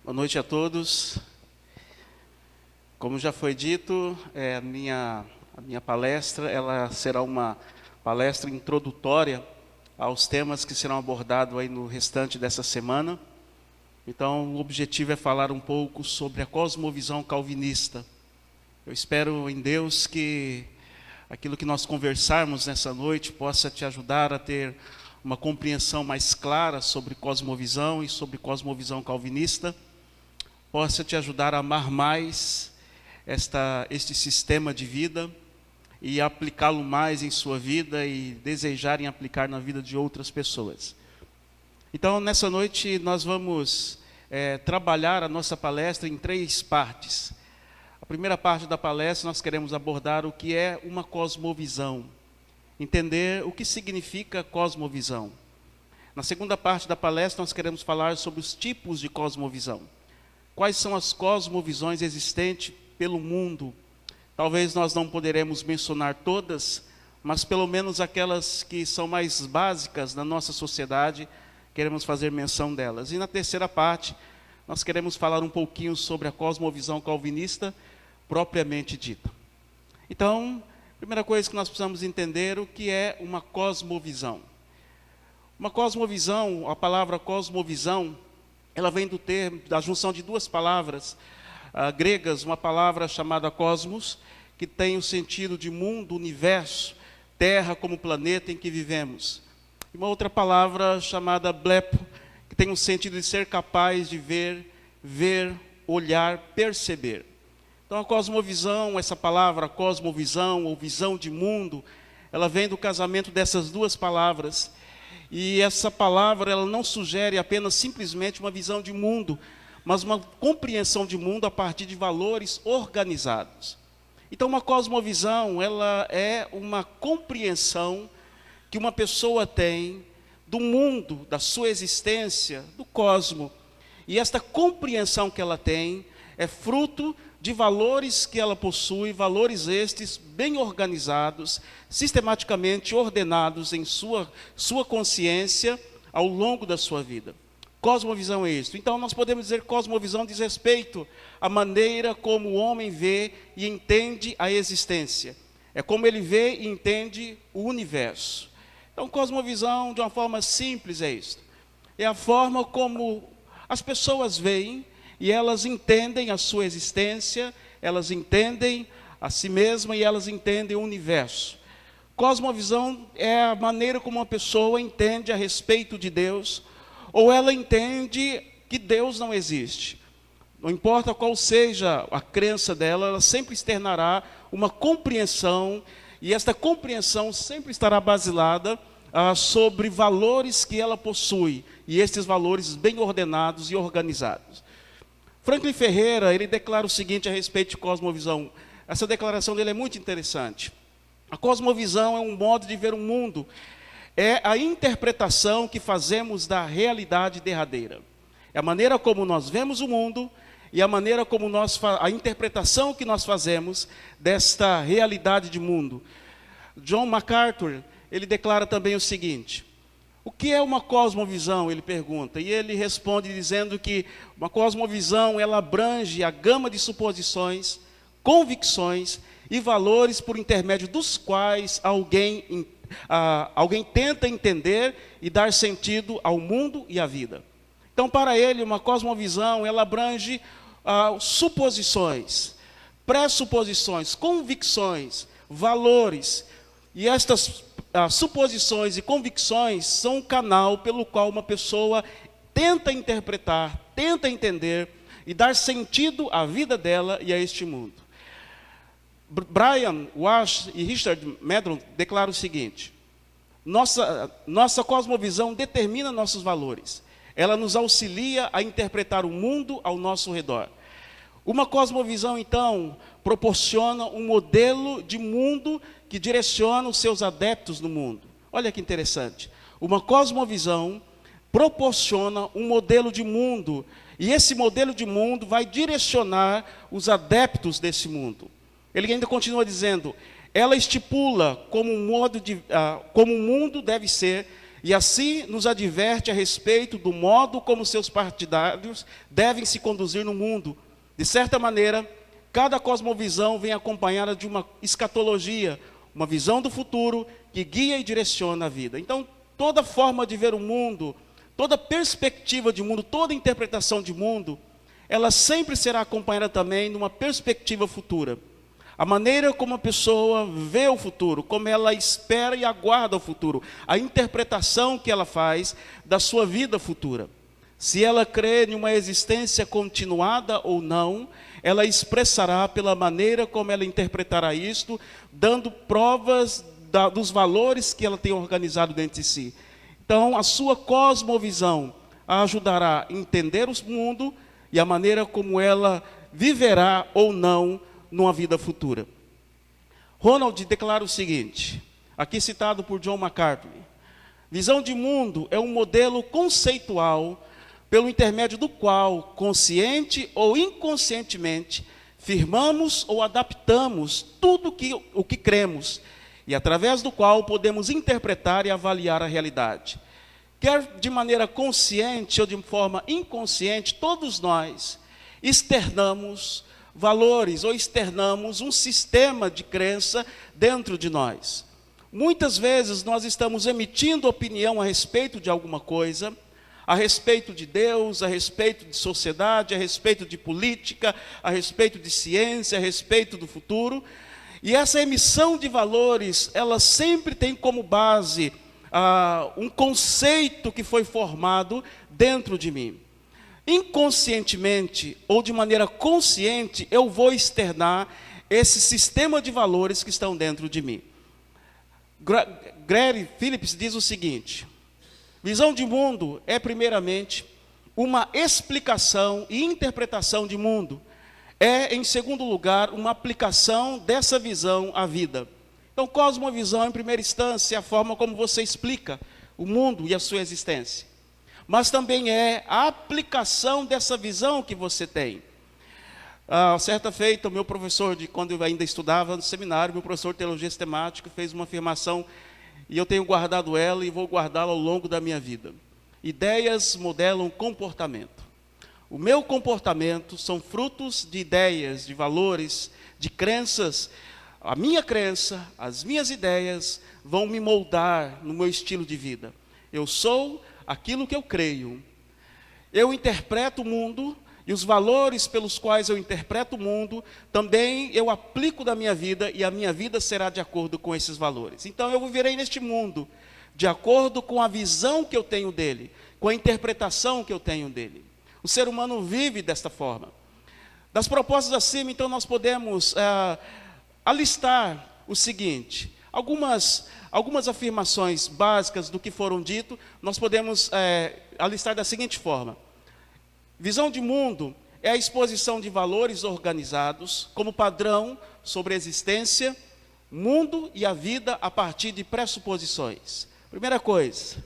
Boa noite a todos. Como já foi dito, a minha palestra ela será uma palestra introdutória aos temas que serão abordados aí no restante dessa semana. Então, o objetivo é falar um pouco sobre a cosmovisão calvinista. Eu espero em Deus que aquilo que nós conversarmos nessa noite possa te ajudar a ter uma compreensão mais clara sobre cosmovisão e sobre cosmovisão calvinista, possa te ajudar a amar mais este sistema de vida e aplicá-lo mais em sua vida e desejar em aplicar na vida de outras pessoas. Então, nessa noite, nós vamos trabalhar a nossa palestra em 3 partes. A primeira parte da palestra, nós queremos abordar o que é uma cosmovisão, entender o que significa cosmovisão. Na segunda parte da palestra, nós queremos falar sobre os tipos de cosmovisão. Quais são as cosmovisões existentes pelo mundo? Talvez nós não poderemos mencionar todas, mas pelo menos aquelas que são mais básicas na nossa sociedade, queremos fazer menção delas. E na terceira parte, nós queremos falar um pouquinho sobre a cosmovisão calvinista propriamente dita. Então, a primeira coisa que nós precisamos entender o que é uma cosmovisão. Uma cosmovisão, a palavra cosmovisão, ela vem do termo, da junção de 2 palavras gregas, uma palavra chamada cosmos, que tem o sentido de mundo, universo, terra como planeta em que vivemos. E uma outra palavra chamada blepo, que tem o sentido de ser capaz de ver, olhar, perceber. Então a cosmovisão, essa palavra cosmovisão ou visão de mundo, ela vem do casamento dessas 2 palavras. E essa palavra ela não sugere apenas simplesmente uma visão de mundo, mas uma compreensão de mundo a partir de valores organizados. Então uma cosmovisão, ela é uma compreensão que uma pessoa tem do mundo, da sua existência, do cosmo. E esta compreensão que ela tem é fruto de valores que ela possui, valores estes bem organizados, sistematicamente ordenados em sua consciência ao longo da sua vida. Cosmovisão é isto. Então nós podemos dizer que cosmovisão diz respeito à maneira como o homem vê e entende a existência. É como ele vê e entende o universo. Então cosmovisão, de uma forma simples, é isto. É a forma como as pessoas veem e elas entendem a sua existência, elas entendem a si mesmas e elas entendem o universo. Cosmovisão é a maneira como uma pessoa entende a respeito de Deus, ou ela entende que Deus não existe. Não importa qual seja a crença dela, ela sempre externará uma compreensão, e esta compreensão sempre estará baseada sobre valores que ela possui, e estes valores bem ordenados e organizados. Franklin Ferreira, ele declara o seguinte a respeito de cosmovisão. Essa declaração dele é muito interessante. A cosmovisão é um modo de ver o mundo. É a interpretação que fazemos da realidade derradeira. É a maneira como nós vemos o mundo e a maneira como a interpretação que nós fazemos desta realidade de mundo. John MacArthur, ele declara também o seguinte: o que é uma cosmovisão? Ele pergunta, e ele responde dizendo que uma cosmovisão, ela abrange a gama de suposições, convicções e valores por intermédio dos quais alguém tenta entender e dar sentido ao mundo e à vida. Então, para ele, uma cosmovisão, ela abrange suposições, pressuposições, convicções, valores, e estas suposições e convicções são um canal pelo qual uma pessoa tenta interpretar, tenta entender e dar sentido à vida dela e a este mundo. Brian Walsh e Richard Medron declaram o seguinte: nossa cosmovisão determina nossos valores. Ela nos auxilia a interpretar o mundo ao nosso redor. Uma cosmovisão, então, proporciona um modelo de mundo que direciona os seus adeptos no mundo. Olha que interessante. Uma cosmovisão proporciona um modelo de mundo, e esse modelo de mundo vai direcionar os adeptos desse mundo. Ele ainda continua dizendo, ela estipula como o mundo deve ser, e assim nos adverte a respeito do modo como seus partidários devem se conduzir no mundo. De certa maneira, cada cosmovisão vem acompanhada de uma escatologia, uma visão do futuro que guia e direciona a vida. Então, toda forma de ver o mundo, toda perspectiva de mundo, toda interpretação de mundo, ela sempre será acompanhada também de uma perspectiva futura. A maneira como a pessoa vê o futuro, como ela espera e aguarda o futuro, a interpretação que ela faz da sua vida futura. Se ela crê em uma existência continuada ou não, ela expressará pela maneira como ela interpretará isto, dando provas dos valores que ela tem organizado dentro de si. Então, a sua cosmovisão a ajudará a entender o mundo e a maneira como ela viverá ou não numa vida futura. Ronald declara o seguinte, aqui citado por John MacArthur: visão de mundo é um modelo conceitual pelo intermédio do qual, consciente ou inconscientemente, firmamos ou adaptamos tudo o que cremos, e através do qual podemos interpretar e avaliar a realidade. Quer de maneira consciente ou de forma inconsciente, todos nós externamos valores ou externamos um sistema de crença dentro de nós. Muitas vezes nós estamos emitindo opinião a respeito de alguma coisa, a respeito de Deus, a respeito de sociedade, a respeito de política, a respeito de ciência, a respeito do futuro. E essa emissão de valores, ela sempre tem como base um conceito que foi formado dentro de mim. Inconscientemente ou de maneira consciente, eu vou externar esse sistema de valores que estão dentro de mim. Gary Phillips diz o seguinte: visão de mundo é primeiramente uma explicação e interpretação de mundo. É, em segundo lugar, uma aplicação dessa visão à vida. Então, cosmovisão, em primeira instância, é a forma como você explica o mundo e a sua existência. Mas também é a aplicação dessa visão que você tem. Certa feita, o meu professor, quando eu ainda estudava no seminário, meu professor de teologia sistemática, fez uma afirmação, e eu tenho guardado ela e vou guardá-la ao longo da minha vida. Ideias modelam comportamento. O meu comportamento são frutos de ideias, de valores, de crenças. A minha crença, as minhas ideias vão me moldar no meu estilo de vida. Eu sou aquilo que eu creio. Eu interpreto o mundo e os valores pelos quais eu interpreto o mundo, também eu aplico na minha vida e a minha vida será de acordo com esses valores. Então eu viverei neste mundo de acordo com a visão que eu tenho dele, com a interpretação que eu tenho dele. O ser humano vive desta forma. Das propostas acima, então, nós podemos alistar o seguinte: algumas afirmações básicas do que foram dito, nós podemos alistar da seguinte forma: visão de mundo é a exposição de valores organizados como padrão sobre a existência, mundo e a vida a partir de pressuposições. Primeira coisa,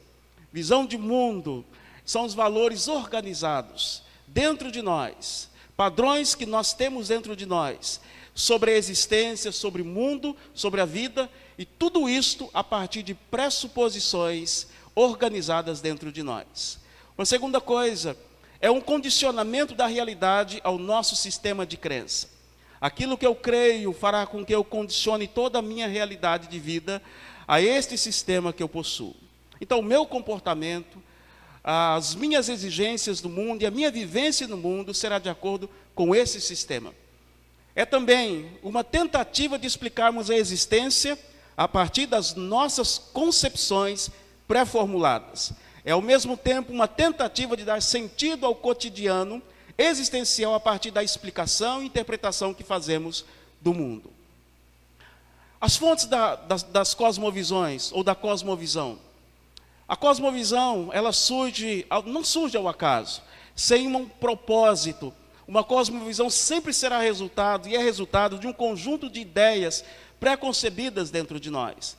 visão de mundo são os valores organizados dentro de nós, padrões que nós temos dentro de nós, sobre a existência, sobre o mundo, sobre a vida, e tudo isto a partir de pressuposições organizadas dentro de nós. Uma segunda coisa, é um condicionamento da realidade ao nosso sistema de crença. Aquilo que eu creio fará com que eu condicione toda a minha realidade de vida a este sistema que eu possuo. Então, o meu comportamento, as minhas exigências do mundo e a minha vivência no mundo será de acordo com esse sistema. É também uma tentativa de explicarmos a existência a partir das nossas concepções pré-formuladas. É ao mesmo tempo uma tentativa de dar sentido ao cotidiano existencial a partir da explicação e interpretação que fazemos do mundo. As fontes das cosmovisões ou da cosmovisão. A cosmovisão, ela não surge ao acaso, sem um propósito. Uma cosmovisão sempre será resultado, e é resultado de um conjunto de ideias pré-concebidas dentro de nós.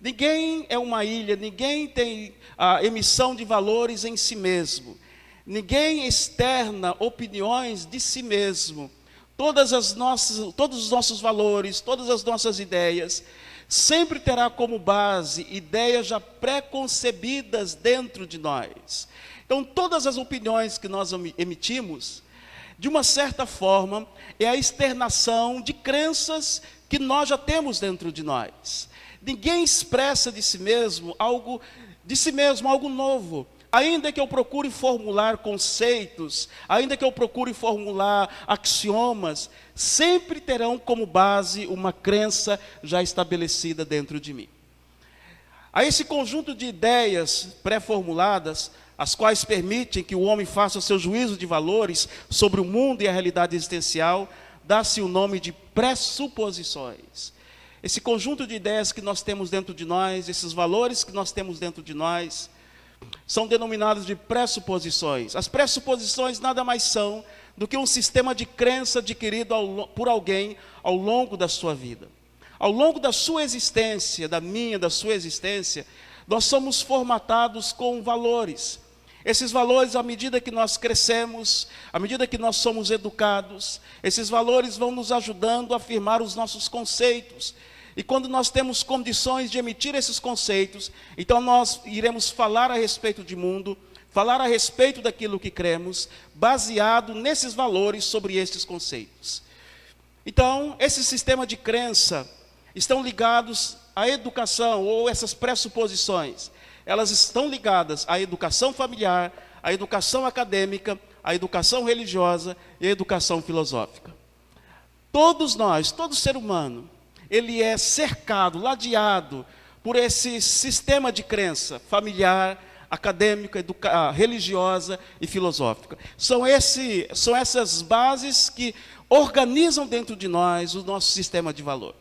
Ninguém é uma ilha, ninguém tem a emissão de valores em si mesmo. Ninguém externa opiniões de si mesmo. Todos os nossos valores, todas as nossas ideias sempre terá como base ideias já pré-concebidas dentro de nós. Então, todas as opiniões que nós emitimos, de uma certa forma, é a externação de crenças que nós já temos dentro de nós. Ninguém expressa de si mesmo algo novo. Ainda que eu procure formular conceitos, ainda que eu procure formular axiomas, sempre terão como base uma crença já estabelecida dentro de mim. A esse conjunto de ideias pré-formuladas, as quais permitem que o homem faça o seu juízo de valores sobre o mundo e a realidade existencial, dá-se o nome de pressuposições. Esse conjunto de ideias que nós temos dentro de nós, esses valores que nós temos dentro de nós, são denominados de pressuposições. As pressuposições nada mais são do que um sistema de crença adquirido por alguém ao longo da sua vida. Ao longo da sua existência, da sua existência, nós somos formatados com valores. Esses valores, à medida que nós crescemos, à medida que nós somos educados, esses valores vão nos ajudando a afirmar os nossos conceitos. E quando nós temos condições de emitir esses conceitos, então nós iremos falar a respeito de mundo, falar a respeito daquilo que cremos, baseado nesses valores sobre esses conceitos. Então, esse sistema de crença estão ligados à educação, ou essas pressuposições. Elas estão ligadas à educação familiar, à educação acadêmica, à educação religiosa e à educação filosófica. Todos nós, todo ser humano, ele é cercado, ladeado por esse sistema de crença familiar, acadêmica, religiosa e filosófica. São essas bases que organizam dentro de nós o nosso sistema de valor.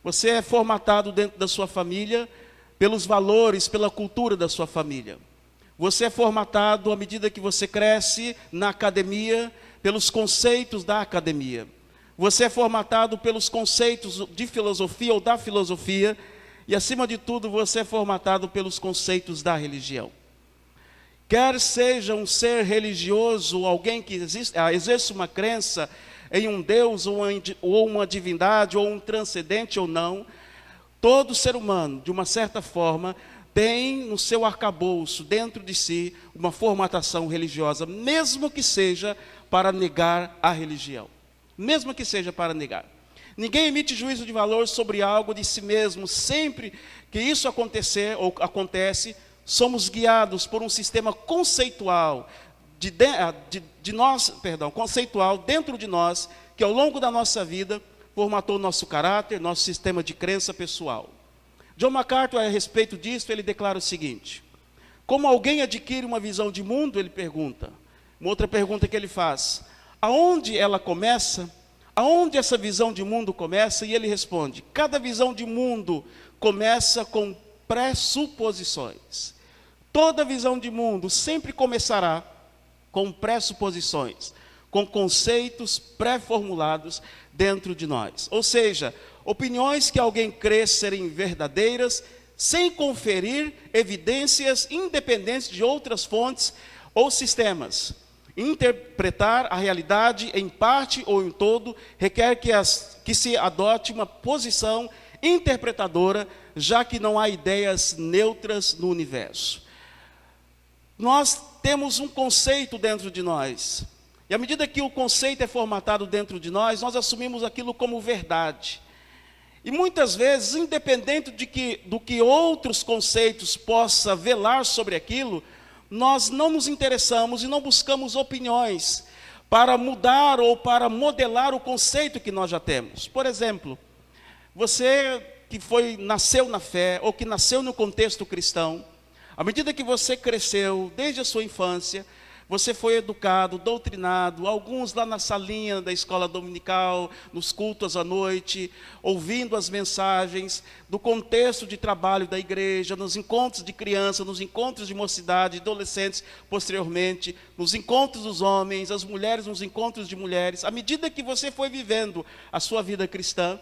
Você é formatado dentro da sua família pelos valores, pela cultura da sua família. Você é formatado à medida que você cresce na academia, pelos conceitos da academia. Você é formatado pelos conceitos de filosofia ou da filosofia, e acima de tudo você é formatado pelos conceitos da religião. Quer seja um ser religioso, alguém que exerce uma crença em um Deus, ou uma divindade, ou um transcendente ou não, todo ser humano, de uma certa forma, tem no seu arcabouço, dentro de si, uma formatação religiosa, mesmo que seja para negar a religião. Mesmo que seja para negar. Ninguém emite juízo de valor sobre algo de si mesmo. Sempre que isso acontecer ou acontece, somos guiados por um sistema conceitual conceitual dentro de nós, que ao longo da nossa vida formatou nosso caráter, nosso sistema de crença pessoal. John MacArthur, a respeito disso, ele declara o seguinte: como alguém adquire uma visão de mundo, ele pergunta. Uma outra pergunta que ele faz: aonde ela começa? Aonde essa visão de mundo começa? E ele responde: cada visão de mundo começa com pressuposições. Toda visão de mundo sempre começará com pressuposições, com conceitos pré-formulados dentro de nós. Ou seja, opiniões que alguém crê serem verdadeiras, sem conferir evidências independentes de outras fontes ou sistemas. Interpretar a realidade em parte ou em todo requer que se adote uma posição interpretadora, já que não há ideias neutras no universo. Nós temos um conceito dentro de nós, e à medida que o conceito é formatado dentro de nós, nós assumimos aquilo como verdade. E muitas vezes, independente do que outros conceitos possam velar sobre aquilo, nós não nos interessamos e não buscamos opiniões para mudar ou para modelar o conceito que nós já temos. Por exemplo, você que nasceu na fé ou que nasceu no contexto cristão, à medida que você cresceu, desde a sua infância, você foi educado, doutrinado, alguns lá na salinha da escola dominical, nos cultos à noite, ouvindo as mensagens do contexto de trabalho da igreja, nos encontros de criança, nos encontros de mocidade, adolescentes posteriormente, nos encontros dos homens, as mulheres nos encontros de mulheres. À medida que você foi vivendo a sua vida cristã,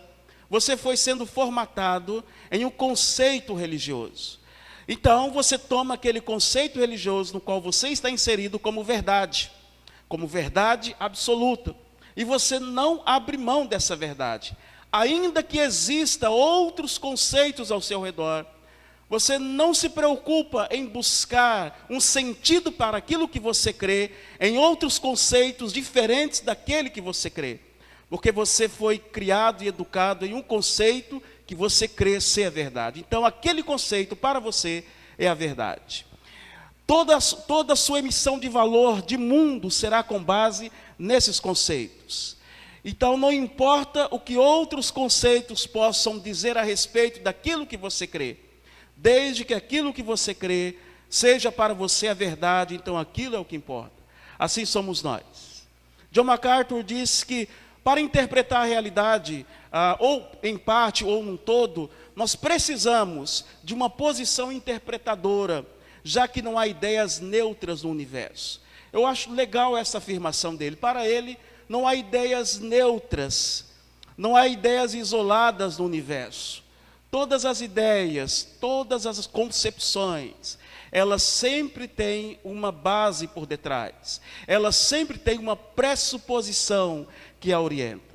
você foi sendo formatado em um conceito religioso. Então, você toma aquele conceito religioso no qual você está inserido como verdade absoluta. E você não abre mão dessa verdade. ainda que exista outros conceitos ao seu redor, você não se preocupa em buscar um sentido para aquilo que você crê, em outros conceitos diferentes daquele que você crê. Porque você foi criado e educado em um conceito que você crê ser a verdade. Então, aquele conceito para você é a verdade. Toda a sua emissão de valor de mundo será com base nesses conceitos. Então, não importa o que outros conceitos possam dizer a respeito daquilo que você crê, desde que aquilo que você crê seja para você a verdade, então aquilo é o que importa. Assim somos nós. John MacArthur diz que para interpretar a realidade, ou em parte ou num todo, nós precisamos de uma posição interpretadora, já que não há ideias neutras no universo. Eu acho legal essa afirmação dele. Para ele, não há ideias neutras, não há ideias isoladas no universo. Todas as ideias, todas as concepções, elas sempre têm uma base por detrás. Elas sempre têm uma pressuposição que a orienta.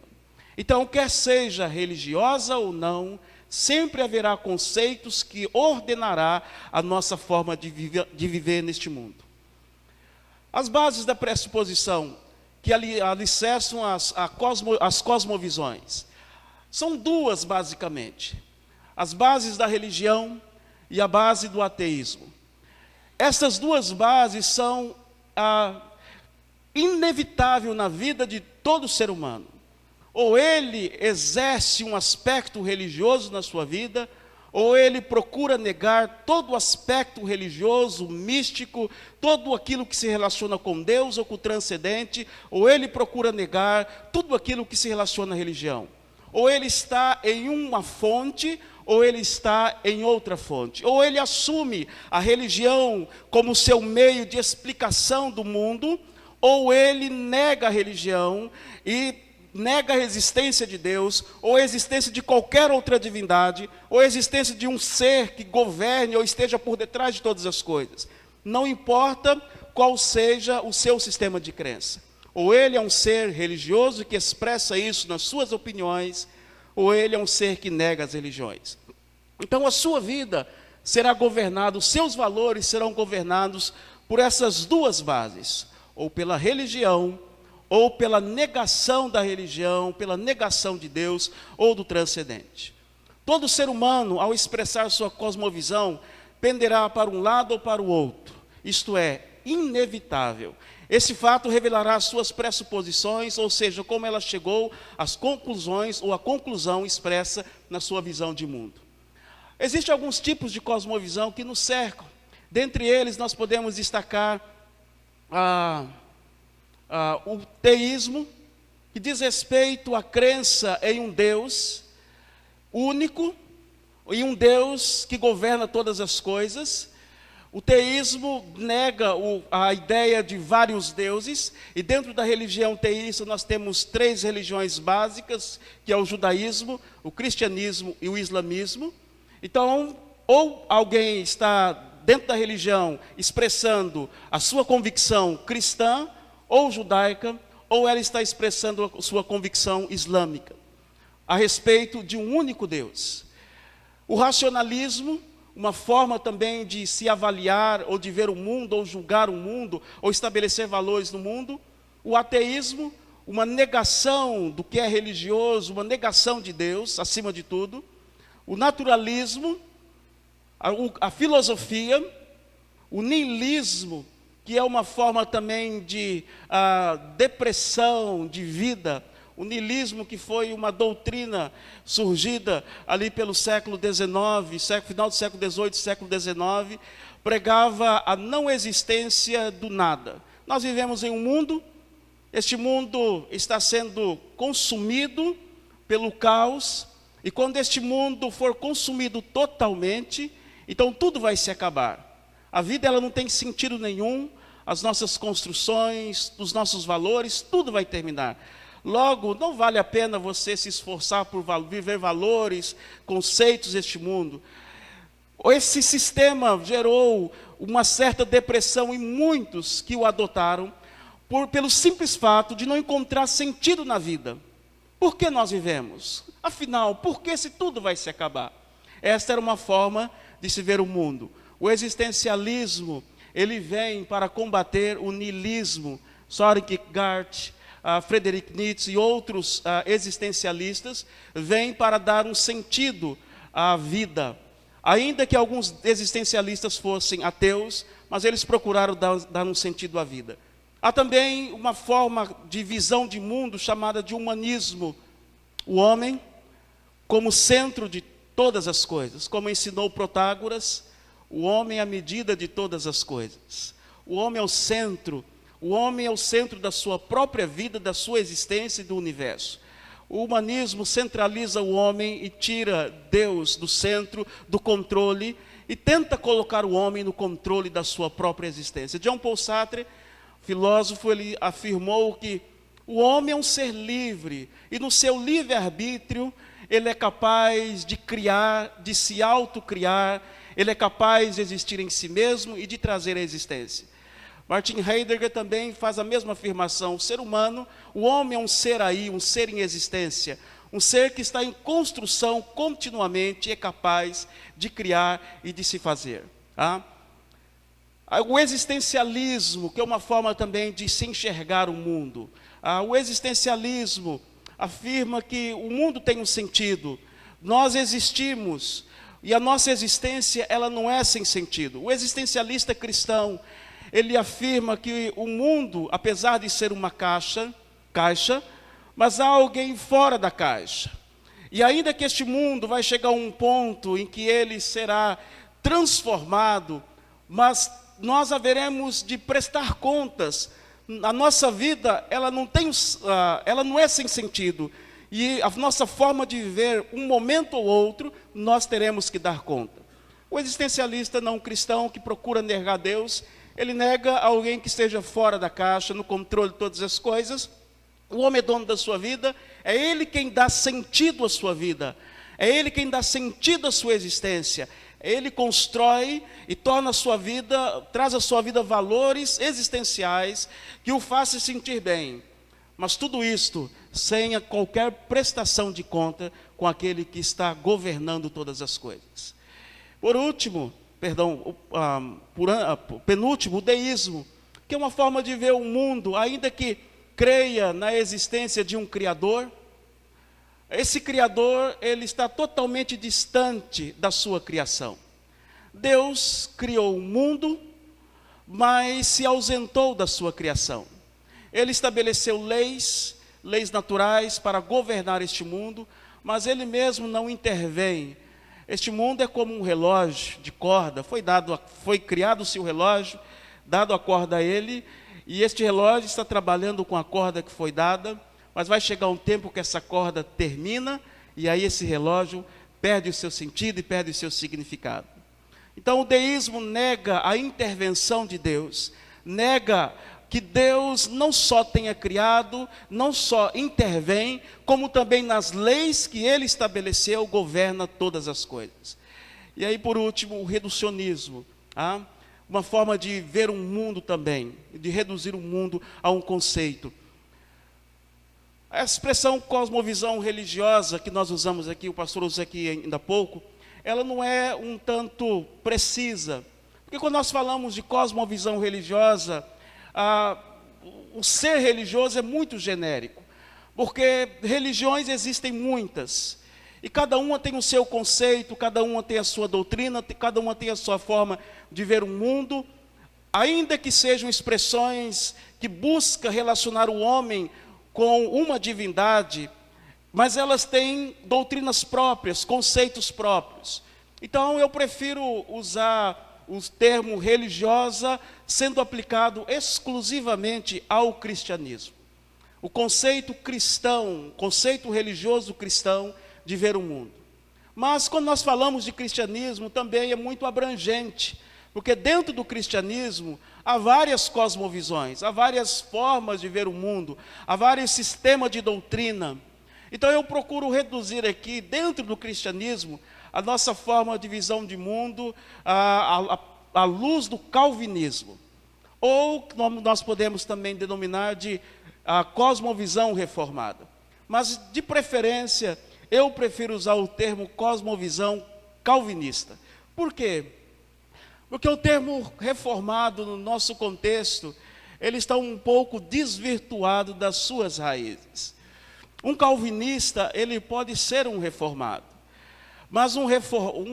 Então, quer seja religiosa ou não, sempre haverá conceitos que ordenará a nossa forma de viver neste mundo. As bases da pressuposição que alicerçam as cosmovisões são duas, basicamente. As bases da religião e a base do ateísmo. Essas duas bases são inevitáveis na vida de todo ser humano. Ou ele exerce um aspecto religioso na sua vida, ou ele procura negar todo o aspecto religioso, místico, todo aquilo que se relaciona com Deus ou com o transcendente, ou ele procura negar tudo aquilo que se relaciona à religião. Ou ele está em uma fonte, ou ele está em outra fonte. Ou ele assume a religião como seu meio de explicação do mundo, ou ele nega a religião e nega a existência de Deus, ou a existência de qualquer outra divindade, ou a existência de um ser que governe ou esteja por detrás de todas as coisas. Não importa qual seja o seu sistema de crença. Ou ele é um ser religioso que expressa isso nas suas opiniões, ou ele é um ser que nega as religiões. Então a sua vida será governada, os seus valores serão governados por essas duas bases, ou pela religião, ou pela negação da religião, pela negação de Deus ou do transcendente. Todo ser humano, ao expressar sua cosmovisão, penderá para um lado ou para o outro. Isto é inevitável. Esse fato revelará suas pressuposições, ou seja, como ela chegou às conclusões ou à conclusão expressa na sua visão de mundo. Existem alguns tipos de cosmovisão que nos cercam. Dentre eles, nós podemos destacar o teísmo, que diz respeito à crença em um Deus único, em um Deus que governa todas as coisas. O teísmo nega a ideia de vários deuses, e dentro da religião teísta nós temos três religiões básicas, que é o judaísmo, o cristianismo e o islamismo. Então, ou alguém está dentro da religião expressando a sua convicção cristã, ou judaica, ou ela está expressando a sua convicção islâmica, a respeito de um único Deus. O racionalismo, uma forma também de se avaliar, ou de ver o mundo, ou julgar o mundo, ou estabelecer valores no mundo. O ateísmo, uma negação do que é religioso, uma negação de Deus, acima de tudo. O naturalismo, a filosofia, o niilismo, que é uma forma também de depressão de vida. O niilismo, que foi uma doutrina surgida ali pelo século XIX, final do século XVIII, século XIX, pregava a não existência do nada. Nós vivemos em um mundo, este mundo está sendo consumido pelo caos, e quando este mundo for consumido totalmente, então tudo vai se acabar. A vida ela não tem sentido nenhum, as nossas construções, os nossos valores, tudo vai terminar. Logo, não vale a pena você se esforçar por viver valores, conceitos deste mundo. Esse sistema gerou uma certa depressão em muitos que o adotaram, pelo simples fato de não encontrar sentido na vida. Por que nós vivemos? Afinal, por que se tudo vai se acabar? Esta era uma forma de se ver o mundo. O existencialismo, ele vem para combater o niilismo. Søren Kierkegaard, Friedrich Nietzsche e outros existencialistas vêm para dar um sentido à vida. Ainda que alguns existencialistas fossem ateus, mas eles procuraram dar um sentido à vida. Há também uma forma de visão de mundo chamada de humanismo. O homem como centro de todas as coisas. Como ensinou Protágoras, o homem é a medida de todas as coisas. O homem é o centro da sua própria vida, da sua existência e do universo. O humanismo centraliza o homem e tira Deus do centro, do controle, e tenta colocar o homem no controle da sua própria existência. Jean Paul Sartre, filósofo, ele afirmou que o homem é um ser livre, e no seu livre-arbítrio, ele é capaz de criar, de se autocriar, ele é capaz de existir em si mesmo e de trazer a existência. Martin Heidegger também faz a mesma afirmação. O ser humano, o homem é um ser aí, um ser em existência, um ser que está em construção continuamente e é capaz de criar e de se fazer. O existencialismo, que é uma forma também de se enxergar o mundo. O existencialismo afirma que o mundo tem um sentido. Nós existimos e a nossa existência ela não é sem sentido. O existencialista cristão, ele afirma que o mundo, apesar de ser uma caixa, mas há alguém fora da caixa. E ainda que este mundo vai chegar a um ponto em que ele será transformado, mas nós haveremos de prestar contas. A nossa vida, ela não é sem sentido. E a nossa forma de viver, um momento ou outro, nós teremos que dar conta. O existencialista não cristão que procura negar Deus, ele nega alguém que esteja fora da caixa, no controle de todas as coisas. O homem é dono da sua vida, é ele quem dá sentido à sua vida, é ele quem dá sentido à sua existência. Ele constrói e torna a sua vida, traz à sua vida valores existenciais que o façam se sentir bem. Mas tudo isto sem qualquer prestação de conta com aquele que está governando todas as coisas. Penúltimo, o deísmo, que é uma forma de ver o mundo, ainda que creia na existência de um Criador. Esse Criador, ele está totalmente distante da sua criação. Deus criou o mundo, mas se ausentou da sua criação. Ele estabeleceu leis naturais para governar este mundo, mas ele mesmo não intervém. Este mundo é como um relógio de corda, foi criado-se o relógio, dado a corda a ele, e este relógio está trabalhando com a corda que foi dada, mas vai chegar um tempo que essa corda termina, e aí esse relógio perde o seu sentido e perde o seu significado. Então o deísmo nega a intervenção de Deus, nega que Deus não só tenha criado, não só intervém, como também nas leis que Ele estabeleceu, governa todas as coisas. E aí, por último, o reducionismo. Uma forma de ver um mundo também, de reduzir o mundo a um conceito. A expressão cosmovisão religiosa que nós usamos aqui, o pastor usou aqui ainda há pouco, ela não é um tanto precisa. Porque quando nós falamos de cosmovisão religiosa, o ser religioso é muito genérico, porque religiões existem muitas, e cada uma tem o seu conceito, cada uma tem a sua doutrina, cada uma tem a sua forma de ver o mundo, ainda que sejam expressões que buscam relacionar o homem com uma divindade, mas elas têm doutrinas próprias, conceitos próprios. Então eu prefiro usar o termo religiosa sendo aplicado exclusivamente ao cristianismo. O conceito cristão, conceito religioso cristão de ver o mundo. Mas quando nós falamos de cristianismo também é muito abrangente, porque dentro do cristianismo há várias cosmovisões, há várias formas de ver o mundo, há vários sistemas de doutrina. Então eu procuro reduzir aqui, dentro do cristianismo, a nossa forma de visão de mundo à luz do calvinismo. Ou nós podemos também denominar de a cosmovisão reformada. mas de preferência eu prefiro usar o termo cosmovisão calvinista. Por quê? Porque o termo reformado no nosso contexto, ele está um pouco desvirtuado das suas raízes. Um calvinista, ele pode ser um reformado, mas um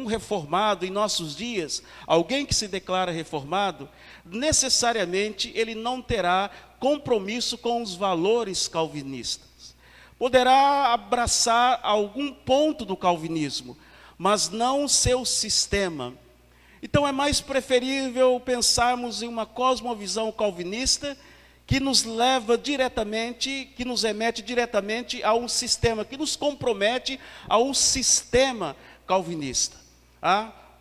reformado em nossos dias, alguém que se declara reformado, necessariamente ele não terá compromisso com os valores calvinistas. Poderá abraçar algum ponto do calvinismo, mas não o seu sistema. Então é mais preferível pensarmos em uma cosmovisão calvinista que nos leva diretamente, que nos remete diretamente a um sistema, que nos compromete a um sistema calvinista.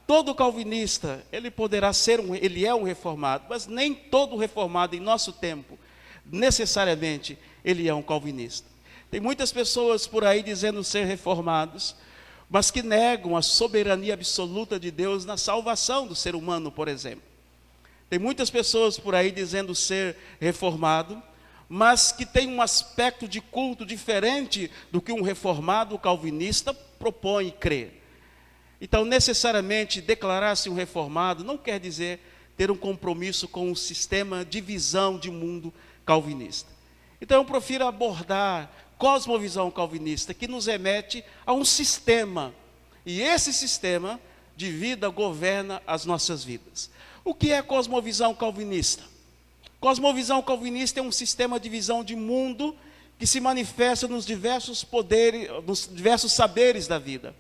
Todo calvinista, ele poderá ser ele é um reformado, mas nem todo reformado em nosso tempo, necessariamente, ele é um calvinista. Tem muitas pessoas por aí dizendo ser reformados, mas que negam a soberania absoluta de Deus na salvação do ser humano, por exemplo. Tem muitas pessoas por aí dizendo ser reformado, mas que tem um aspecto de culto diferente do que um reformado calvinista propõe e crê. Então, necessariamente, declarar-se um reformado não quer dizer ter um compromisso com o sistema de visão de mundo calvinista. Então, eu prefiro abordar cosmovisão calvinista, que nos remete a um sistema, e esse sistema de vida governa as nossas vidas. O que é cosmovisão calvinista? Cosmovisão calvinista é um sistema de visão de mundo que se manifesta nos diversos poderes, nos diversos saberes da vida.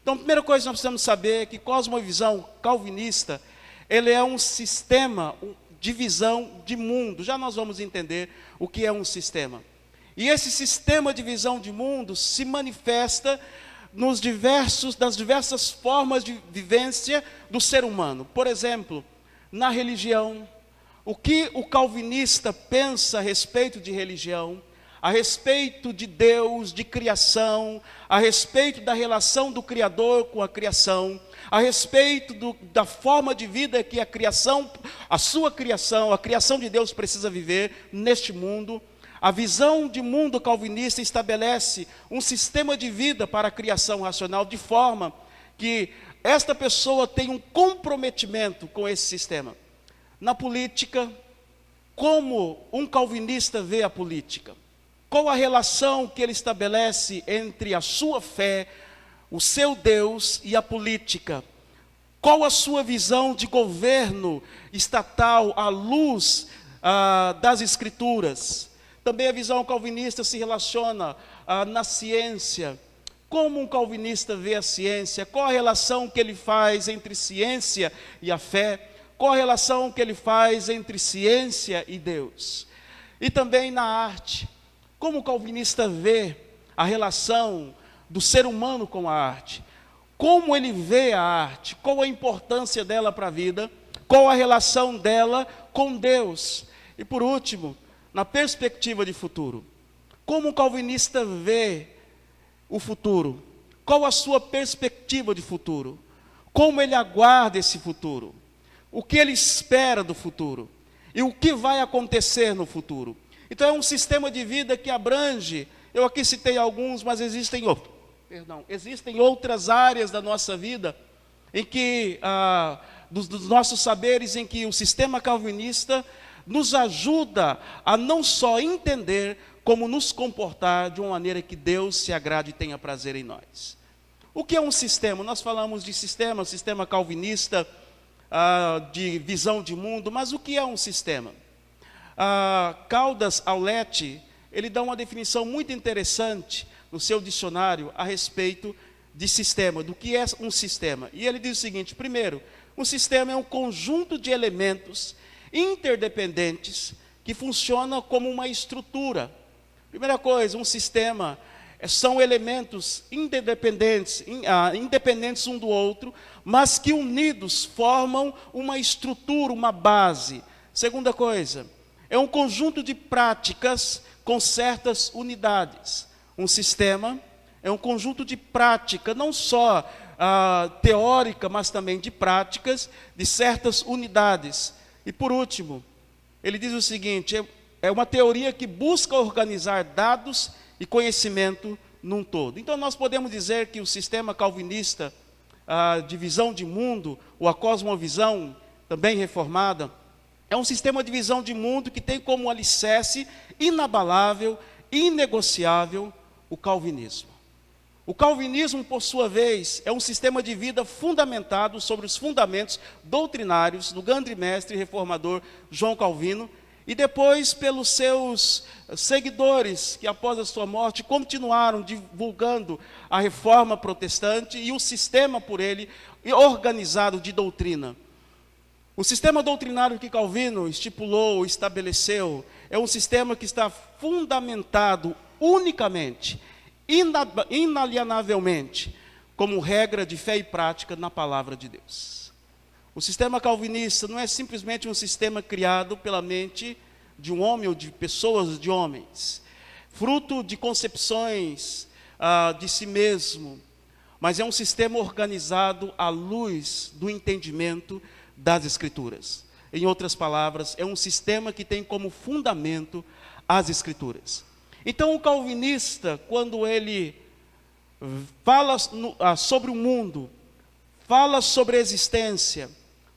Então, a primeira coisa que nós precisamos saber é que cosmovisão calvinista, ele é um sistema de visão de mundo. Já nós vamos entender o que é um sistema. E esse sistema de visão de mundo se manifesta nas diversas formas de vivência do ser humano. Por exemplo, na religião, o que o calvinista pensa a respeito de religião, a respeito de Deus, de criação, a respeito da relação do Criador com a criação, a respeito da forma de vida que a criação de Deus precisa viver neste mundo. A visão de mundo calvinista estabelece um sistema de vida para a criação racional, de forma que esta pessoa tem um comprometimento com esse sistema. Na política, como um calvinista vê a política? Qual a relação que ele estabelece entre a sua fé, o seu Deus e a política? Qual a sua visão de governo estatal à luz das Escrituras? Também a visão calvinista se relaciona na ciência. Como um calvinista vê a ciência? Qual a relação que ele faz entre ciência e a fé? Qual a relação que ele faz entre ciência e Deus? E também na arte. Como o calvinista vê a relação do ser humano com a arte? Como ele vê a arte? Qual a importância dela para a vida? Qual a relação dela com Deus? E por último, na perspectiva de futuro. Como o calvinista vê o futuro? Qual a sua perspectiva de futuro? Como ele aguarda esse futuro? O que ele espera do futuro? E o que vai acontecer no futuro? Então é um sistema de vida que abrange, eu aqui citei alguns, mas existem outras áreas da nossa vida, em que, dos nossos saberes, em que o sistema calvinista nos ajuda a não só entender, como nos comportar de uma maneira que Deus se agrade e tenha prazer em nós. O que é um sistema? Nós falamos de sistema calvinista, de visão de mundo, mas o que é um sistema? Caldas Aulete, ele dá uma definição muito interessante no seu dicionário a respeito de sistema, do que é um sistema. E ele diz o seguinte: primeiro, um sistema é um conjunto de elementos interdependentes que funciona como uma estrutura. Primeira coisa, um sistema são elementos independentes um do outro, mas que unidos formam uma estrutura, uma base. Segunda coisa, é um conjunto de práticas com certas unidades. Um sistema é um conjunto de prática, não só teórica, mas também de práticas de certas unidades. E por último, ele diz o seguinte: é uma teoria que busca organizar dados e conhecimento num todo. Então nós podemos dizer que o sistema calvinista, a divisão de mundo, ou a cosmovisão, também reformada, é um sistema de visão de mundo que tem como alicerce inabalável, inegociável, o calvinismo. O calvinismo, por sua vez, é um sistema de vida fundamentado sobre os fundamentos doutrinários do grande mestre reformador João Calvino, e depois pelos seus seguidores, que após a sua morte continuaram divulgando a reforma protestante e o sistema por ele organizado de doutrina. O sistema doutrinário que Calvino estipulou, estabeleceu, é um sistema que está fundamentado unicamente, inalienavelmente, como regra de fé e prática na palavra de Deus. O sistema calvinista não é simplesmente um sistema criado pela mente de um homem ou de pessoas de homens, fruto de concepções de si mesmo, mas é um sistema organizado à luz do entendimento das Escrituras. Em outras palavras, é um sistema que tem como fundamento as Escrituras. Então, o calvinista, quando ele fala sobre o mundo, fala sobre a existência,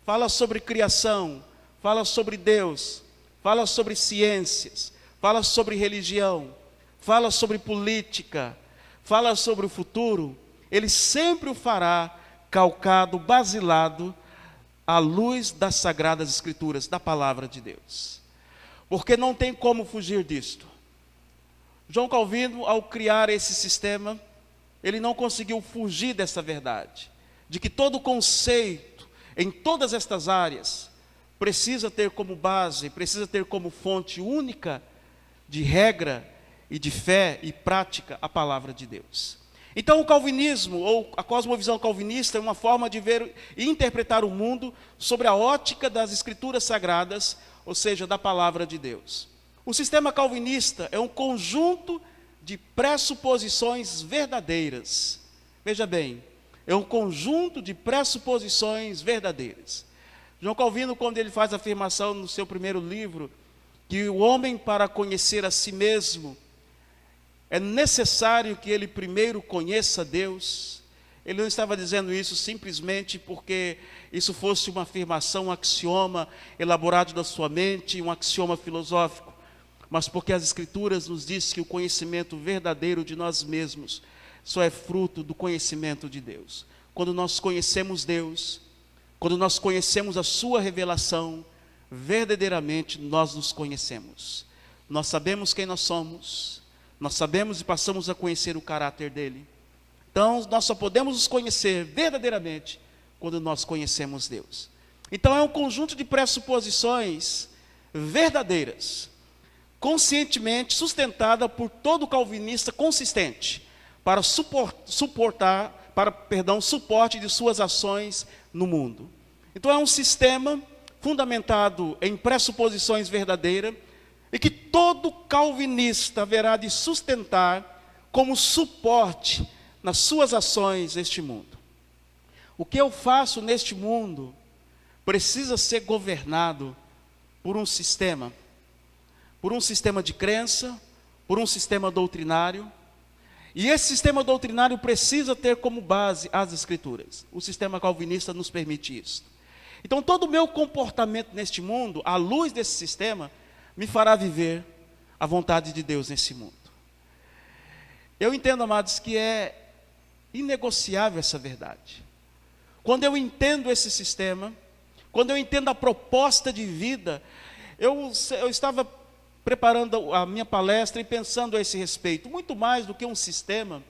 fala sobre criação, fala sobre Deus, fala sobre ciências, fala sobre religião, fala sobre política, fala sobre o futuro, ele sempre o fará calcado, basilado, à luz das Sagradas Escrituras, da Palavra de Deus. Porque não tem como fugir disto. João Calvino, ao criar esse sistema, ele não conseguiu fugir dessa verdade, de que todo conceito, em todas estas áreas, precisa ter como base, precisa ter como fonte única de regra e de fé e prática a palavra de Deus. Então o calvinismo, ou a cosmovisão calvinista, é uma forma de ver e interpretar o mundo sobre a ótica das Escrituras Sagradas, ou seja, da palavra de Deus. O sistema calvinista é um conjunto de pressuposições verdadeiras. Veja bem, é um conjunto de pressuposições verdadeiras. João Calvino, quando ele faz a afirmação no seu primeiro livro, que o homem, para conhecer a si mesmo, é necessário que ele primeiro conheça Deus. Ele não estava dizendo isso simplesmente porque isso fosse uma afirmação, um axioma elaborado da sua mente, um axioma filosófico, mas porque as Escrituras nos dizem que o conhecimento verdadeiro de nós mesmos só é fruto do conhecimento de Deus. Quando nós conhecemos Deus, quando nós conhecemos a sua revelação, verdadeiramente nós nos conhecemos. Nós sabemos quem nós somos, nós sabemos e passamos a conhecer o caráter dele. Então, nós só podemos nos conhecer verdadeiramente quando nós conhecemos Deus. Então, é um conjunto de pressuposições verdadeiras, conscientemente sustentada por todo calvinista consistente, para suporte de suas ações no mundo. Então, é um sistema fundamentado em pressuposições verdadeiras, e que todo calvinista haverá de sustentar como suporte nas suas ações neste mundo. O que eu faço neste mundo precisa ser governado por um sistema de crença, por um sistema doutrinário, e esse sistema doutrinário precisa ter como base as Escrituras. O sistema calvinista nos permite isso. Então, todo o meu comportamento neste mundo, à luz desse sistema, me fará viver a vontade de Deus nesse mundo. Eu entendo, amados, que é inegociável essa verdade. Quando eu entendo esse sistema, quando eu entendo a proposta de vida, eu estava preparando a minha palestra e pensando a esse respeito, muito mais do que um sistema,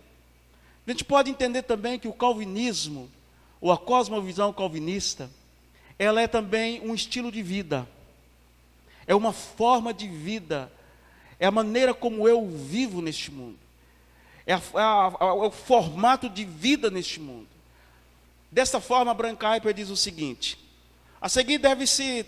a gente pode entender também que o calvinismo, ou a cosmovisão calvinista, ela é também um estilo de vida. É uma forma de vida, é a maneira como eu vivo neste mundo, é o formato de vida neste mundo. Desta forma, Brancaipper diz o seguinte: a seguir deve ser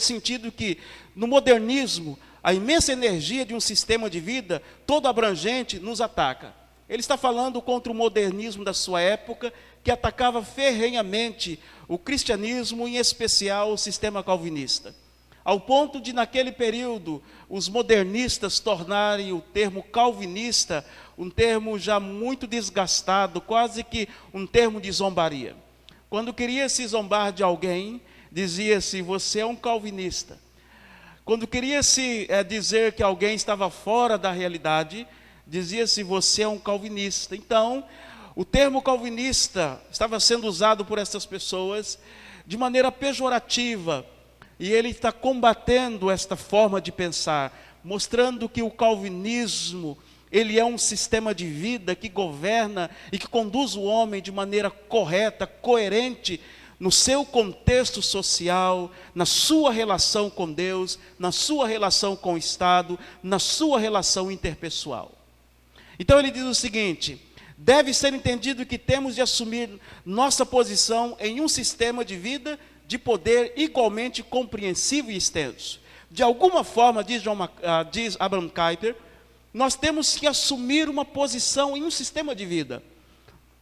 sentido que, no modernismo, a imensa energia de um sistema de vida todo abrangente nos ataca. Ele está falando contra o modernismo da sua época, que atacava ferrenhamente o cristianismo, em especial o sistema calvinista. ao ponto de, naquele período, os modernistas tornarem o termo calvinista um termo já muito desgastado, quase que um termo de zombaria. Quando queria se zombar de alguém, dizia-se: você é um calvinista. Quando queria se dizer que alguém estava fora da realidade, dizia-se: você é um calvinista. Então, o termo calvinista estava sendo usado por essas pessoas de maneira pejorativa, e ele está combatendo esta forma de pensar, mostrando que o calvinismo, ele é um sistema de vida que governa e que conduz o homem de maneira correta, coerente, no seu contexto social, na sua relação com Deus, na sua relação com o Estado, na sua relação interpessoal. Então ele diz o seguinte: deve ser entendido que temos de assumir nossa posição em um sistema de vida de poder igualmente compreensivo e extenso. De alguma forma, diz Abraham Kuyper, nós temos que assumir uma posição em um sistema de vida.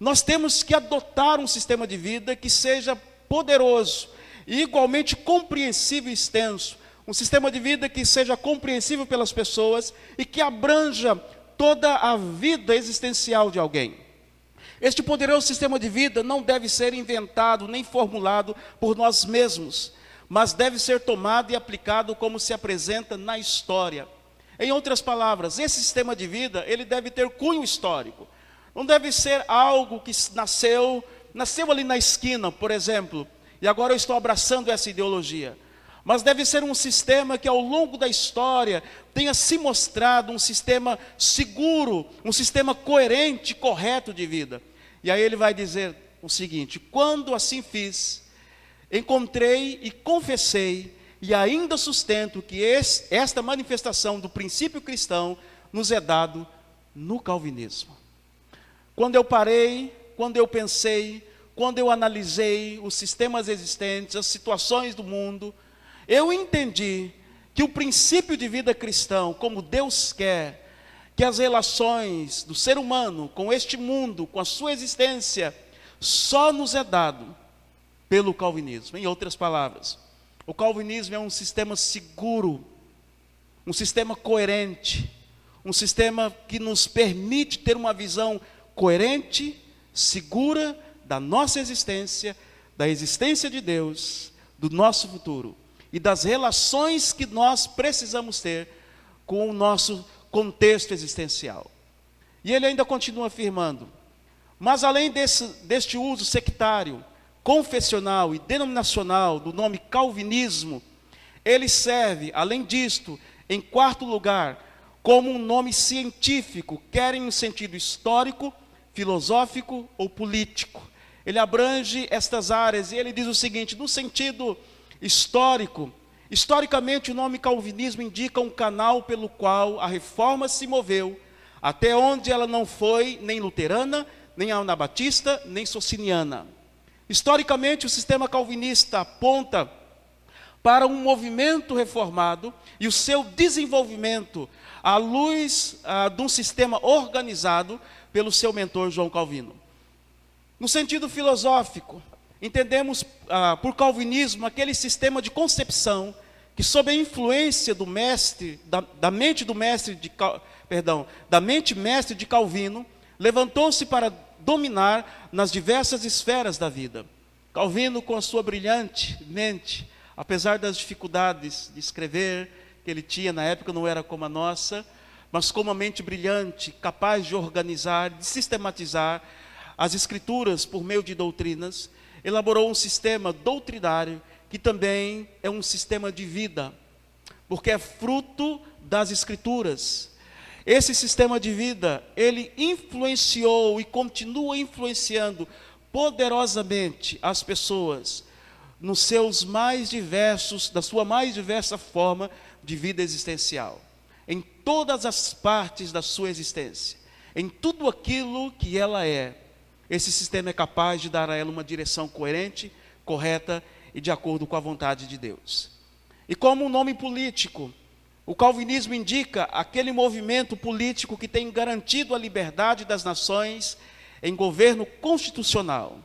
Nós temos que adotar um sistema de vida que seja poderoso e igualmente compreensível e extenso. Um sistema de vida que seja compreensível pelas pessoas e que abranja toda a vida existencial de alguém. Este poderoso sistema de vida não deve ser inventado nem formulado por nós mesmos, mas deve ser tomado e aplicado como se apresenta na história. Em outras palavras, esse sistema de vida, ele deve ter cunho histórico. Não deve ser algo que nasceu ali na esquina, por exemplo, e agora eu estou abraçando essa ideologia. Mas deve ser um sistema que ao longo da história tenha se mostrado um sistema seguro, um sistema coerente, correto de vida. E aí ele vai dizer o seguinte: quando assim fiz, encontrei e confessei, e ainda sustento que esta manifestação do princípio cristão nos é dado no calvinismo. Quando eu parei, quando eu pensei, quando eu analisei os sistemas existentes, as situações do mundo, eu entendi que o princípio de vida cristão, como Deus quer, que as relações do ser humano com este mundo, com a sua existência, só nos é dado pelo calvinismo. Em outras palavras, o calvinismo é um sistema seguro, um sistema coerente, um sistema que nos permite ter uma visão coerente, segura da nossa existência, da existência de Deus, do nosso futuro e das relações que nós precisamos ter com o nosso contexto existencial. E ele ainda continua afirmando: mas além deste uso sectário, confessional e denominacional do nome calvinismo, ele serve, além disto, em quarto lugar, como um nome científico, quer em um sentido histórico, filosófico ou político. Ele abrange estas áreas e ele diz o seguinte: no sentido histórico, historicamente o nome calvinismo indica um canal pelo qual a reforma se moveu, até onde ela não foi nem luterana, nem anabatista, nem sociniana. Historicamente, o sistema calvinista aponta para um movimento reformado e o seu desenvolvimento à luz de um sistema organizado pelo seu mentor João Calvino. No sentido filosófico, entendemos por calvinismo aquele sistema de concepção que, sob a influência do mestre, da mente mestre de Calvino, levantou-se para dominar nas diversas esferas da vida. Calvino, com a sua brilhante mente, apesar das dificuldades de escrever que ele tinha na época, não era como a nossa, mas com uma mente brilhante, capaz de organizar, de sistematizar as escrituras por meio de doutrinas, elaborou um sistema doutrinário que também é um sistema de vida, porque é fruto das escrituras. Esse sistema de vida, ele influenciou e continua influenciando poderosamente as pessoas nos seus da sua mais diversa forma de vida existencial, em todas as partes da sua existência, em tudo aquilo que ela é. Esse sistema é capaz de dar a ela uma direção coerente, correta e de acordo com a vontade de Deus. E como um nome político, o calvinismo indica aquele movimento político que tem garantido a liberdade das nações em governo constitucional.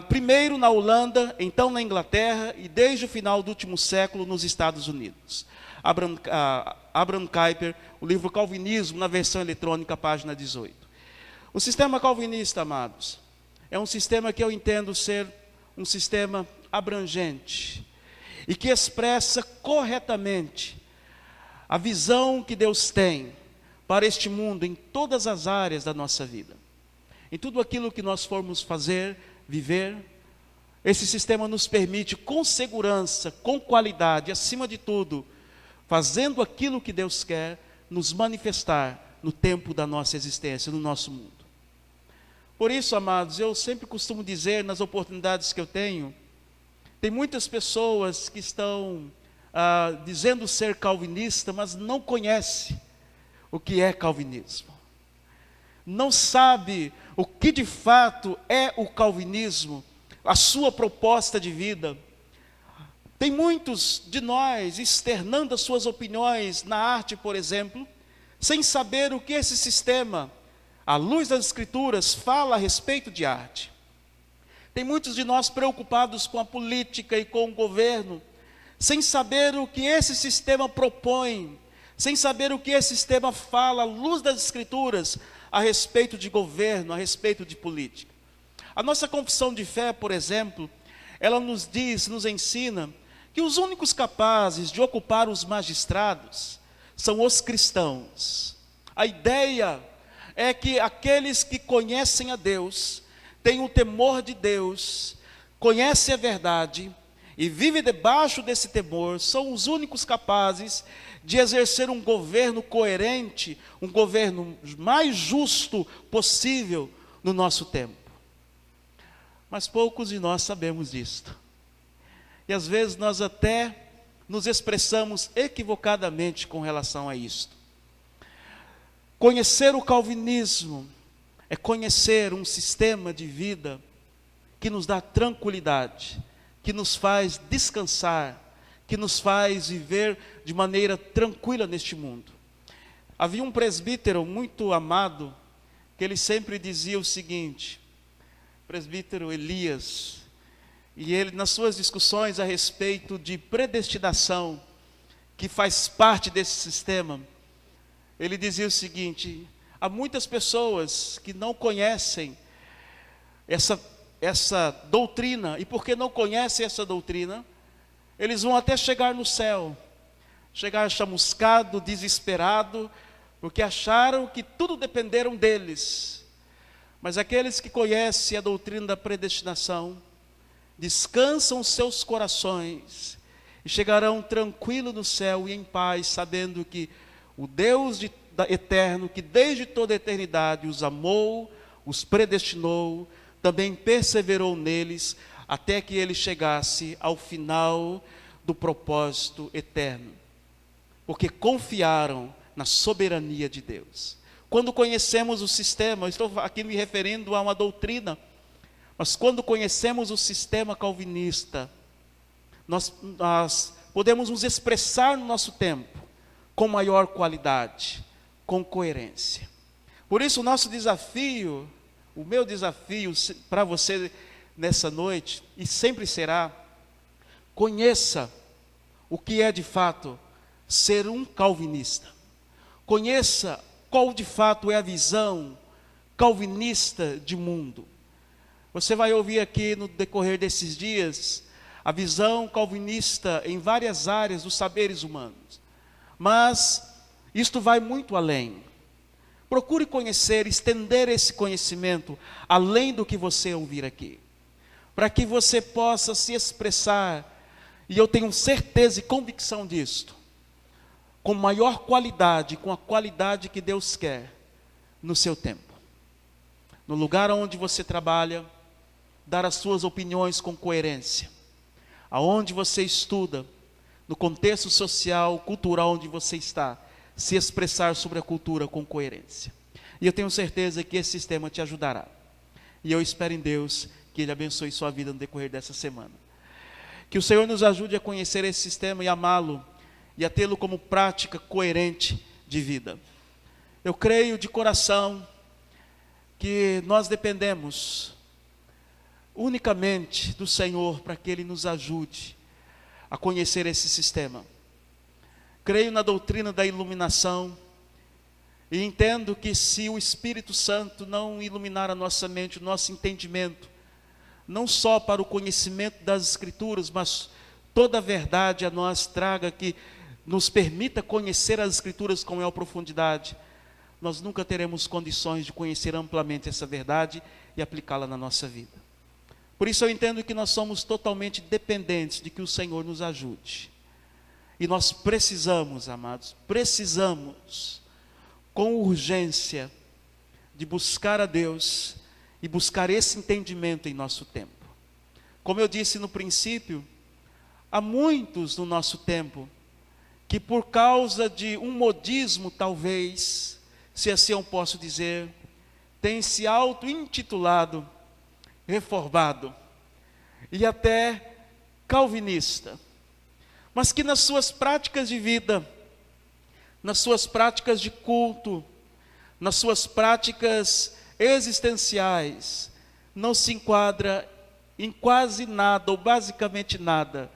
primeiro na Holanda, então na Inglaterra e desde o final do último século nos Estados Unidos. Abraham Kuyper, o livro Calvinismo, na versão eletrônica, página 18. O sistema calvinista, amados, é um sistema que eu entendo ser um sistema abrangente e que expressa corretamente a visão que Deus tem para este mundo em todas as áreas da nossa vida. Em tudo aquilo que nós formos fazer, viver, esse sistema nos permite com segurança, com qualidade, acima de tudo, fazendo aquilo que Deus quer, nos manifestar no tempo da nossa existência, no nosso mundo. Por isso, amados, eu sempre costumo dizer nas oportunidades que eu tenho, tem muitas pessoas que estão dizendo ser calvinista, mas não conhecem o que é calvinismo. Não sabe o que de fato é o calvinismo, a sua proposta de vida. Tem muitos de nós externando as suas opiniões na arte, por exemplo, sem saber o que esse sistema, à luz das Escrituras, fala a respeito de arte. Tem muitos de nós preocupados com a política e com o governo, sem saber o que esse sistema propõe, sem saber o que esse sistema fala à luz das Escrituras a respeito de governo, a respeito de política. A nossa confissão de fé, por exemplo, ela nos diz, nos ensina, que os únicos capazes de ocupar os magistrados são os cristãos. A ideia é que aqueles que conhecem a Deus, têm o temor de Deus, conhecem a verdade e vivem debaixo desse temor, são os únicos capazes de exercer um governo coerente, um governo mais justo possível no nosso tempo. Mas poucos de nós sabemos disto. E às vezes nós até nos expressamos equivocadamente com relação a isto. Conhecer o calvinismo é conhecer um sistema de vida que nos dá tranquilidade, que nos faz descansar, que nos faz viver de maneira tranquila neste mundo. Havia um presbítero muito amado, que ele sempre dizia o seguinte, presbítero Elias, e ele nas suas discussões a respeito de predestinação, que faz parte desse sistema, ele dizia o seguinte: há muitas pessoas que não conhecem essa doutrina, e porque não conhecem essa doutrina, eles vão até chegar no céu, chegar chamuscado, desesperado, porque acharam que tudo dependeram deles. Mas aqueles que conhecem a doutrina da predestinação, descansam seus corações, e chegarão tranquilo no céu e em paz, sabendo que o Deus eterno, que desde toda a eternidade os amou, os predestinou, também perseverou neles, até que ele chegasse ao final do propósito eterno, porque confiaram na soberania de Deus. Quando conhecemos o sistema, eu estou aqui me referindo a uma doutrina, mas quando conhecemos o sistema calvinista, nós podemos nos expressar no nosso tempo com maior qualidade, com coerência. Por isso o nosso desafio, o meu desafio para você nessa noite, e sempre será, conheça o que é de fato ser um calvinista. Conheça qual de fato é a visão calvinista de mundo. Você vai ouvir aqui no decorrer desses dias a visão calvinista em várias áreas dos saberes humanos. Mas isto vai muito além. Procure conhecer, estender esse conhecimento além do que você ouvir aqui, para que você possa se expressar, e eu tenho certeza e convicção disto, com maior qualidade, com a qualidade que Deus quer no seu tempo. No lugar onde você trabalha, dar as suas opiniões com coerência. Aonde você estuda, no contexto social, cultural onde você está, se expressar sobre a cultura com coerência. E eu tenho certeza que esse sistema te ajudará. E eu espero em Deus que Ele abençoe sua vida no decorrer dessa semana. Que o Senhor nos ajude a conhecer esse sistema e amá-lo, e a tê-lo como prática coerente de vida. Eu creio de coração que nós dependemos unicamente do Senhor para que Ele nos ajude a conhecer esse sistema. Creio na doutrina da iluminação e entendo que se o Espírito Santo não iluminar a nossa mente, o nosso entendimento, não só para o conhecimento das Escrituras, mas toda a verdade a nós traga, que nos permita conhecer as Escrituras com maior profundidade, nós nunca teremos condições de conhecer amplamente essa verdade e aplicá-la na nossa vida. Por isso eu entendo que nós somos totalmente dependentes de que o Senhor nos ajude. E nós precisamos, amados, com urgência, de buscar a Deus e buscar esse entendimento em nosso tempo. Como eu disse no princípio, há muitos no nosso tempo que, por causa de um modismo talvez, se assim eu posso dizer, têm se auto-intitulado reformado e até calvinista, mas que nas suas práticas de vida, nas suas práticas de culto, nas suas práticas existenciais, não se enquadra em quase nada, ou basicamente nada,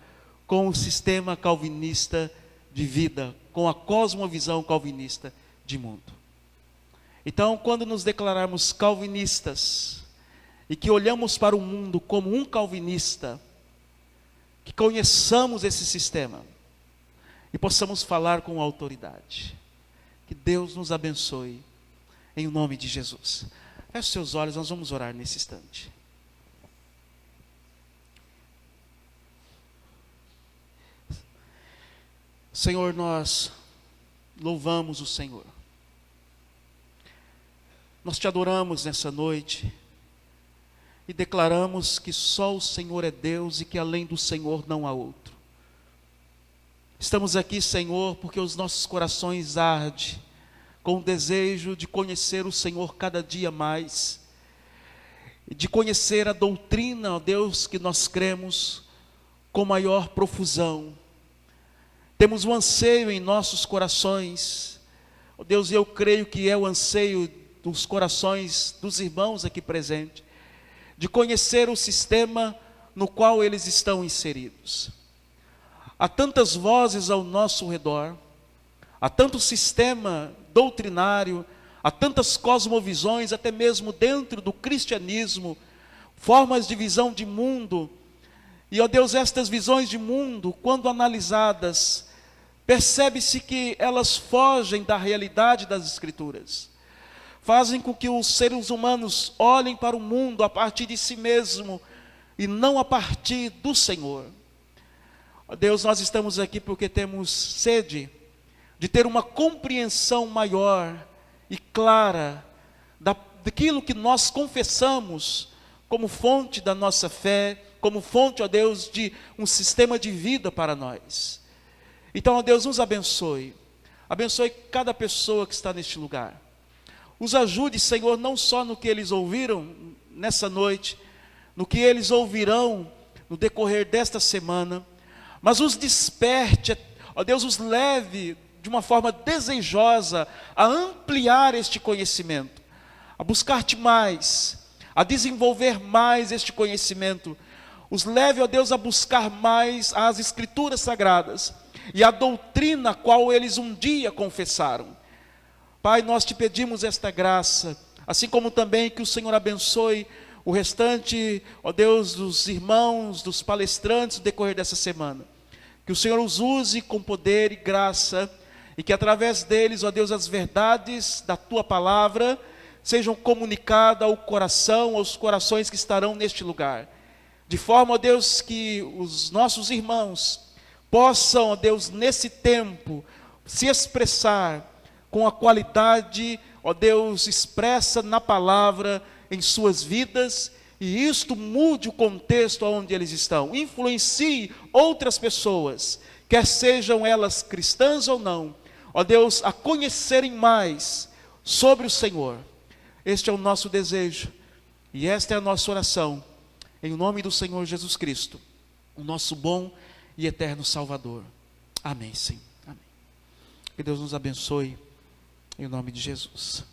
com o sistema calvinista de vida, com a cosmovisão calvinista de mundo. Então, quando nos declararmos calvinistas, e que olhamos para o mundo como um calvinista, que conheçamos esse sistema, e possamos falar com autoridade. Que Deus nos abençoe, em nome de Jesus. Feche seus olhos, nós vamos orar nesse instante. Senhor, nós louvamos o Senhor. Nós te adoramos nessa noite e declaramos que só o Senhor é Deus e que além do Senhor não há outro. Estamos aqui, Senhor, porque os nossos corações ardem com o desejo de conhecer o Senhor cada dia mais, de conhecer a doutrina, ó Deus, que nós cremos com maior profusão. Temos um anseio em nossos corações, ó Deus, e eu creio que é o anseio dos corações dos irmãos aqui presentes, de conhecer o sistema no qual eles estão inseridos. Há tantas vozes ao nosso redor, há tanto sistema doutrinário, há tantas cosmovisões, até mesmo dentro do cristianismo, formas de visão de mundo. E, ó Deus, estas visões de mundo, quando analisadas, percebe-se que elas fogem da realidade das Escrituras. Fazem com que os seres humanos olhem para o mundo a partir de si mesmo e não a partir do Senhor. Ó Deus, nós estamos aqui porque temos sede de ter uma compreensão maior e clara daquilo que nós confessamos como fonte da nossa fé, como fonte, ó Deus, de um sistema de vida para nós. Então, ó Deus, nos abençoe. Abençoe cada pessoa que está neste lugar. Os ajude, Senhor, não só no que eles ouviram nessa noite, no que eles ouvirão no decorrer desta semana, mas os desperte, ó Deus, os leve de uma forma desejosa a ampliar este conhecimento, a buscar-te mais, a desenvolver mais este conhecimento. Os leve, ó Deus, a buscar mais as Escrituras Sagradas e a doutrina a qual eles um dia confessaram. Pai, nós te pedimos esta graça, assim como também que o Senhor abençoe o restante, ó Deus, dos irmãos, dos palestrantes no decorrer dessa semana. Que o Senhor os use com poder e graça, e que através deles, ó Deus, as verdades da Tua Palavra sejam comunicadas ao coração, aos corações que estarão neste lugar. De forma, ó Deus, que os nossos irmãos possam, ó Deus, nesse tempo, se expressar com a qualidade, ó Deus, expressa na palavra em suas vidas, e isto mude o contexto onde eles estão, influencie outras pessoas, quer sejam elas cristãs ou não, ó Deus, a conhecerem mais sobre o Senhor. Este é o nosso desejo, e esta é a nossa oração, em nome do Senhor Jesus Cristo, o nosso bom e eterno Salvador. Amém, sim. Amém. Que Deus nos abençoe, em nome de Jesus.